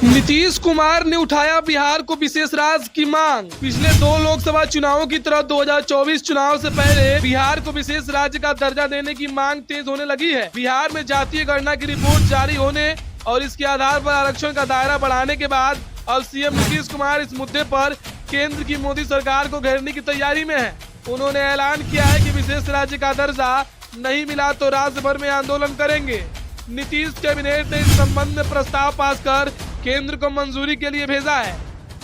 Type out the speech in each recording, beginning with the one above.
नीतीश कुमार ने उठाया बिहार को विशेष राज्य की मांग। पिछले 2 लोकसभा चुनावों की तरह 2024 चुनाव से पहले बिहार को विशेष राज्य का दर्जा देने की मांग तेज होने लगी है। बिहार में जातीय गणना की रिपोर्ट जारी होने और इसके आधार पर आरक्षण का दायरा बढ़ाने के बाद अब सीएम नीतीश कुमार इस मुद्दे पर केंद्र की मोदी सरकार को घेरने की तैयारी में है। उन्होंने ऐलान किया है कि विशेष राज्य का दर्जा नहीं मिला तो राज्य भर में आंदोलन करेंगे। नीतीश कैबिनेट ने इस संबंध में प्रस्ताव पास कर केंद्र को मंजूरी के लिए भेजा है।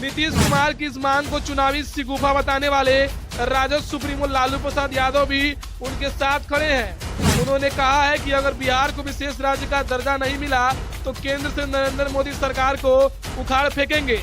नीतीश कुमार की इस मांग को चुनावी शिगुफा बताने वाले राजद सुप्रीमो लालू प्रसाद यादव भी उनके साथ खड़े हैं। उन्होंने कहा है कि अगर बिहार को विशेष राज्य का दर्जा नहीं मिला तो केंद्र से नरेंद्र मोदी सरकार को उखाड़ फेंकेंगे।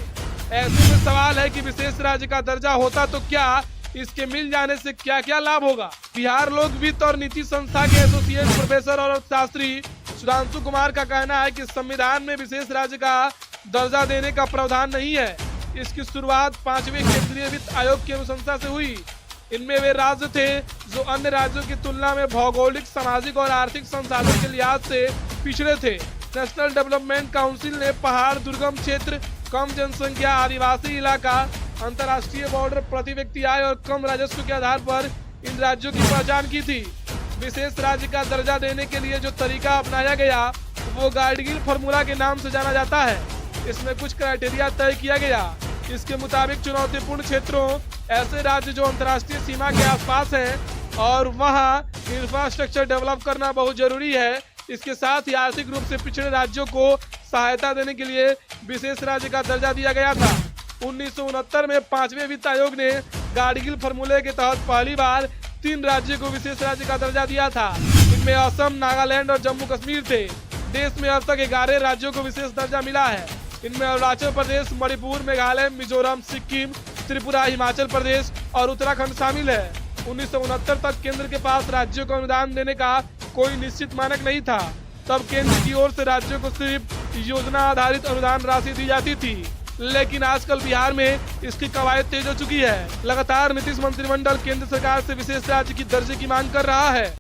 ऐसे में सवाल है कि विशेष राज्य का दर्जा होता तो क्या इसके मिल जाने से क्या क्या लाभ होगा। बिहार लोक वित्त और नीति संस्था के एसोसिएट प्रोफेसर और अर्थशास्त्री सुधांशु कुमार का कहना है कि संविधान में विशेष राज्य का दर्जा देने का प्रावधान नहीं है। इसकी शुरुआत 5वें केंद्रीय वित्त आयोग की अनुशंसा से हुई। इनमें वे राज्य थे जो अन्य राज्यों की तुलना में भौगोलिक, सामाजिक और आर्थिक संसाधन के लिहाज से पिछड़े थे। नेशनल डेवलपमेंट काउंसिल ने पहाड़, दुर्गम क्षेत्र, कम जनसंख्या, आदिवासी इलाका, अंतर्राष्ट्रीय बॉर्डर, प्रति व्यक्ति आय और कम राजस्व के आधार पर इन राज्यों की पहचान की थी। विशेष राज्य का दर्जा देने के लिए जो तरीका अपनाया गया वो गाडगिल फार्मूला के नाम से जाना जाता है। इसमें कुछ क्राइटेरिया तय किया गया। इसके मुताबिक चुनौतीपूर्ण क्षेत्रों, ऐसे राज्य जो अंतर्राष्ट्रीय सीमा के आसपास हैं और वहां इंफ्रास्ट्रक्चर डेवलप करना बहुत जरूरी है। इसके साथ ही आर्थिक रूप से पिछड़े राज्यों को सहायता देने के लिए विशेष राज्य का दर्जा दिया गया था। 1969 में 5वें वित्त आयोग ने गाडगिल फार्मूले के तहत पहली बार 3 राज्यों को विशेष राज्य का दर्जा दिया था। इनमें असम, नागालैंड और जम्मू कश्मीर थे। देश में अब तक 11 राज्यों को विशेष दर्जा मिला है। इनमें अरुणाचल प्रदेश, मणिपुर, मेघालय, मिजोरम, सिक्किम, त्रिपुरा, हिमाचल प्रदेश और उत्तराखंड शामिल है। 1969 तक केंद्र के पास राज्यों को अनुदान देने का कोई निश्चित मानक नहीं था। तब केंद्र की ओर से राज्यों को सिर्फ योजना आधारित अनुदान राशि दी जाती थी। लेकिन आजकल बिहार में इसकी कवायद तेज हो चुकी है। लगातार नीतीश मंत्रिमंडल केंद्र सरकार से विशेष राज्य की दर्जे की मांग कर रहा है।